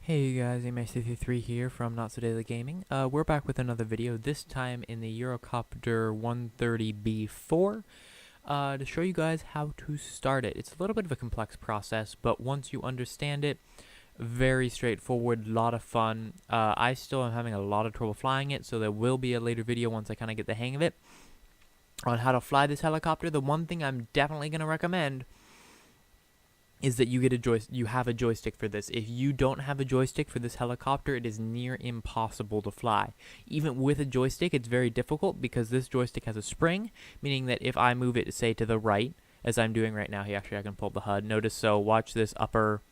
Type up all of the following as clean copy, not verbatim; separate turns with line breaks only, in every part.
Hey guys, AMX53 here from Not So Daily Gaming. We're back with another video, this time in the Eurocopter 130 B4, to show you guys how to start it. It's a little bit of a complex process, but once you understand it, very straightforward, lot of fun. I still am having a lot of trouble flying it, so there will be a later video once I kind of get the hang of it on how to fly this helicopter. The one thing I'm definitely going to recommend is that you have a joystick for this. If you don't have a joystick for this helicopter, it is near impossible to fly. Even with a joystick, it's very difficult because this joystick has a spring, meaning that if I move it, say, to the right, as I'm doing right now, I can pull up the HUD. Notice, so watch this upper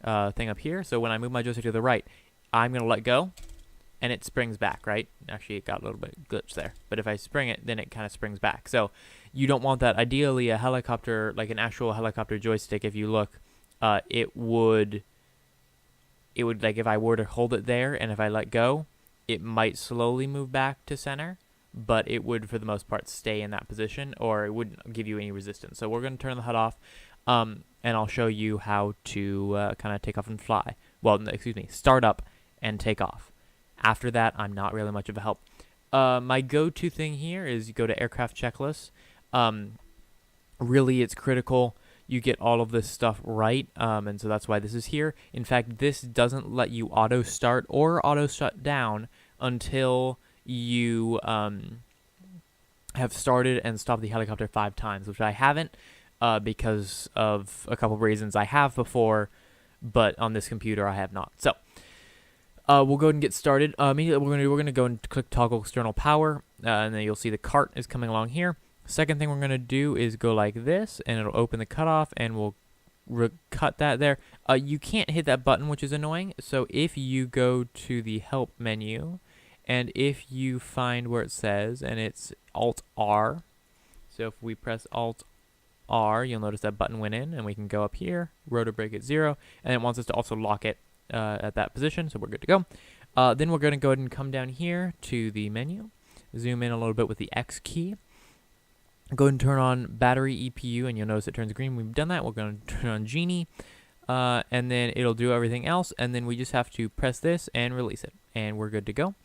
thing up here. So when I move my joystick to the right, I'm going to let go, and it springs back, right? Actually, it got a little bit glitch there. But if I spring it, then it kind of springs back. So you don't want that. Ideally, a helicopter, like an actual helicopter joystick, if you look, it would, like, if I were to hold it there and if I let go, it might slowly move back to center, but it would, for the most part, stay in that position, or it wouldn't give you any resistance. So we're going to turn the HUD off, and I'll show you how to kind of take off and fly. Well, excuse me, start up and take off. After that, I'm not really much of a help. My go-to thing here is you go to aircraft checklist. Really, it's critical you get all of this stuff right, and so that's why this is here. In fact, this doesn't let you auto start or auto shut down until you have started and stopped the helicopter 5 times, which I haven't because of a couple of reasons. I have before, but on this computer I have not. So we'll go ahead and get started. Immediately, we're gonna go and click toggle external power, and then you'll see the cart is coming along here. Second thing we're gonna do is go like this, and it'll open the cutoff, and we'll cut that there. You can't hit that button, which is annoying. So if you go to the help menu, and if you find where it says, and it's Alt R. So if we press Alt R, you'll notice that button went in, and we can go up here, rotor brake at 0, and it wants us to also lock it at that position, so we're good to go. Then we're going to go ahead and come down here to the menu, zoom in a little bit with the X key, go ahead and turn on battery EPU, and you'll notice it turns green. We've done that. We're going to turn on Genie, and then it'll do everything else, and then we just have to press this and release it, and we're good to go.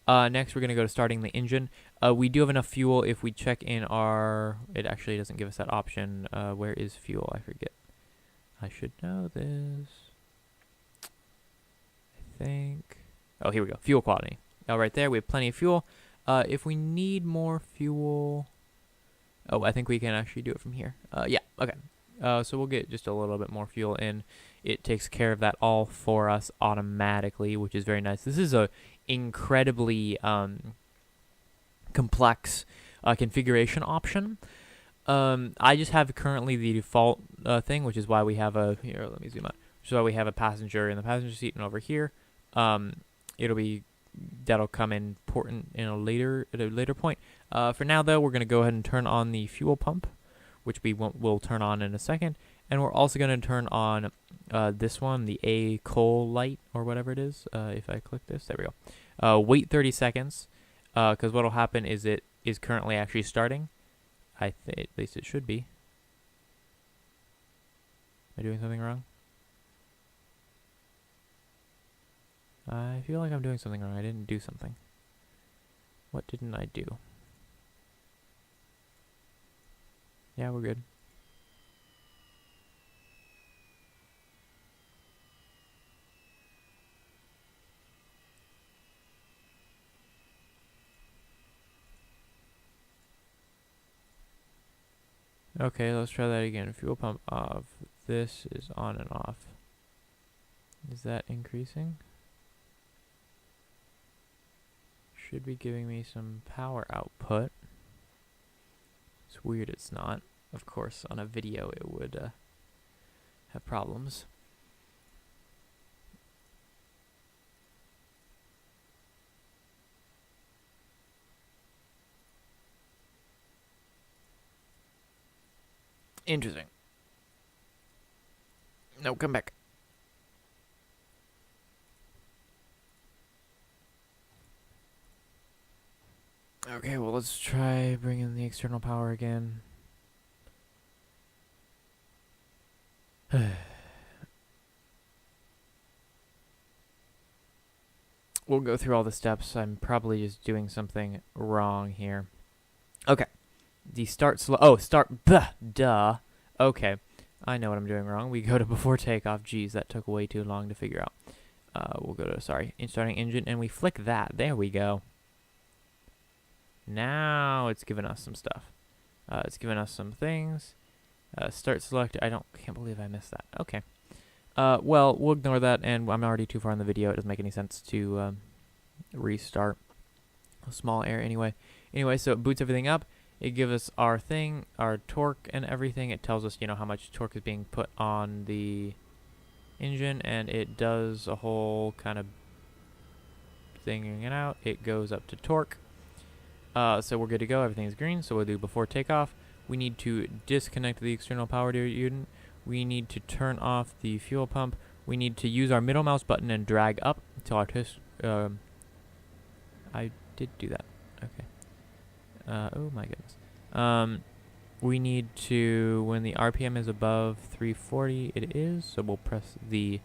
Next, we're going to go to starting the engine. We do have enough fuel. If we check in our, it actually doesn't give us that option. Where is fuel? I forget. I should know this. Think, oh, here we go, fuel quality. Right there, we have plenty of fuel. If we need more fuel, I think we can actually do it from here. Yeah, okay. So we'll get just a little bit more fuel in. It takes care of that all for us automatically, which is very nice. This is a incredibly complex configuration option. I just have currently the default thing, which is why we have a, here, let me zoom out, which is why we have a passenger in the passenger seat, and over here, that'll come in important at a later point. For now, though, we're going to go ahead and turn on the fuel pump, which we'll turn on in a second, and we're also going to turn on this one, the A coal light, or whatever it is. If I click this, there we go. Wait 30 seconds, because what'll happen is it is currently actually starting. At least it should be. Am I doing something wrong? I feel like I'm doing something wrong. I didn't do something. What didn't I do? Yeah, we're good. Okay, let's try that again. Fuel pump off. This is on and off. Is that increasing? Should be giving me some power output. It's weird it's not. Of course, on a video it would have problems. Interesting. No, come back. Okay, well, let's try bringing the external power again. we'll go through all the steps. I'm probably just doing something wrong here. Okay. The start slow. Oh, start. Duh. Okay. I know what I'm doing wrong. We go to before takeoff. Geez, that took way too long to figure out. We'll go to, starting engine, and we flick that. There we go. Now it's giving us some stuff. It's giving us some things. Start select. Can't believe I missed that. Okay. Well, we'll ignore that, and I'm already too far in the video. It doesn't make any sense to restart. A small error anyway. Anyway, so it boots everything up. It gives us our thing, our torque and everything. It tells us, how much torque is being put on the engine, and it does a whole kind of thinging it out. It goes up to torque. So we're good to go. Everything is green. So we'll do before takeoff. We need to disconnect the external power unit. We need to turn off the fuel pump. We need to use our middle mouse button and drag up until our I did do that. Okay. Oh my goodness. We need to, when the RPM is above 340, it is, so we'll press the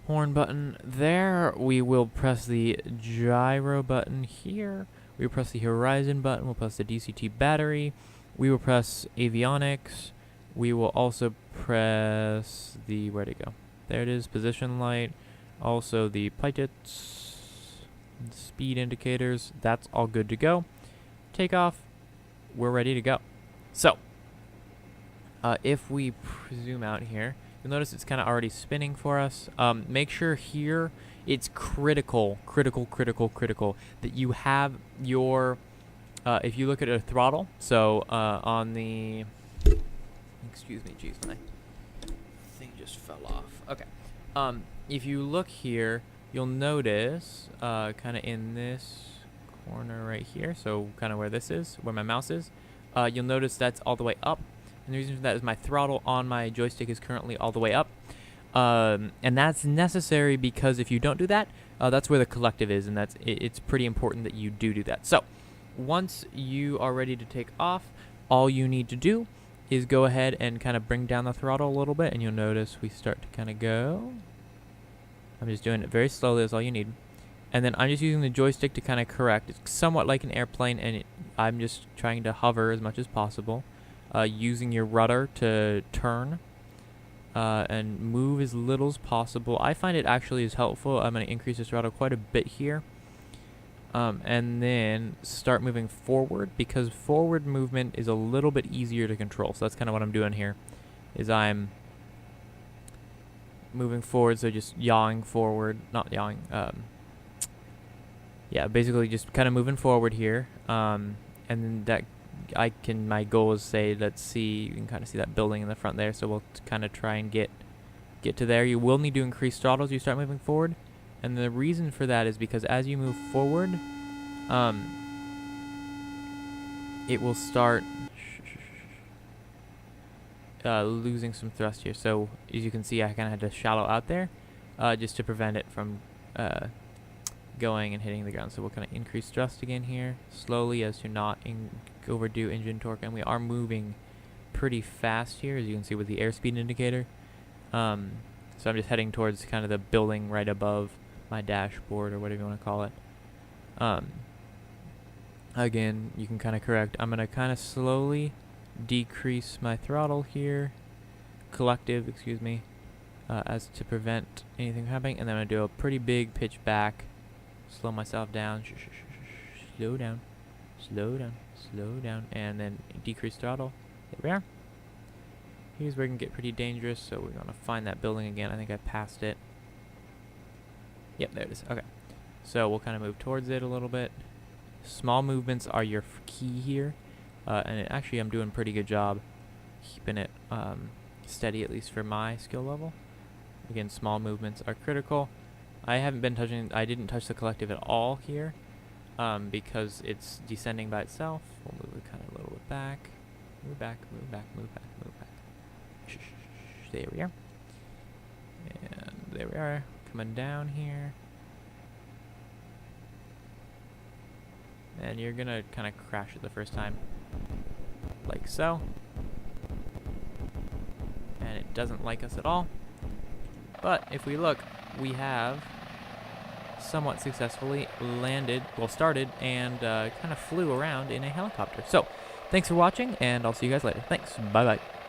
horn button there. We will press the gyro button here. We will press the horizon button. We'll press the DCT battery. We will press avionics. We will also press the, where'd it go? There it is, position light. Also the pilots, speed indicators. That's all good to go. Takeoff. We're ready to go. So, if we zoom out here, you'll notice it's kind of already spinning for us. Make sure here it's critical that you have your, if you look at a throttle, so on the, excuse me, geez, my thing just fell off. Okay. If you look here, you'll notice kind of in this corner right here, so kind of where this is, where my mouse is, you'll notice that's all the way up. And the reason for that is my throttle on my joystick is currently all the way up. And that's necessary because if you don't do that, that's where the collective is, and it's pretty important that you do that. So once you are ready to take off, all you need to do is go ahead and kind of bring down the throttle a little bit, and you'll notice we start to kind of go. I'm just doing it very slowly, that's all you need. And then I'm just using the joystick to kind of correct. It's somewhat like an airplane, and I'm just trying to hover as much as possible, using your rudder to turn and move as little as possible. I find it actually is helpful. I'm going to increase the throttle quite a bit here. And then start moving forward, because forward movement is a little bit easier to control. So that's kind of what I'm doing here, is I'm moving forward, so just yawing forward, not yawing, yeah, basically just kind of moving forward here, and then that my goal is, say, let's see, you can kind of see that building in the front there, so we'll kind of try and get to there. You will need to increase throttle as you start moving forward, and the reason for that is because as you move forward, it will start losing some thrust here. So as you can see, I kind of had to shallow out there just to prevent it from going and hitting the ground. So we'll kind of increase thrust again here slowly as to not overdo engine torque, and we are moving pretty fast here, as you can see with the airspeed indicator. So I'm just heading towards kind of the building right above my dashboard, or whatever you want to call it. Again, you can kind of correct. I'm going to kind of slowly decrease my throttle here, excuse me, as to prevent anything from happening, and then I'm going to do a pretty big pitch back, slow myself down, slow down, and then decrease throttle. There we are. Here's where it can get pretty dangerous, so we're going to find that building again. I think I passed it. Yep, there it is. Okay. So we'll kind of move towards it a little bit. Small movements are your key here. And actually I'm doing a pretty good job keeping it steady, at least for my skill level. Again, small movements are critical. I didn't touch the collective at all here because it's descending by itself. We'll move it kind of a little bit back. Move back. There we are. And there we are. Coming down here. And you're going to kind of crash it the first time. Like so. And it doesn't like us at all. But if we look, we have somewhat successfully started, and kind of flew around in a helicopter. So, thanks for watching, and I'll see you guys later. Thanks. Bye-bye.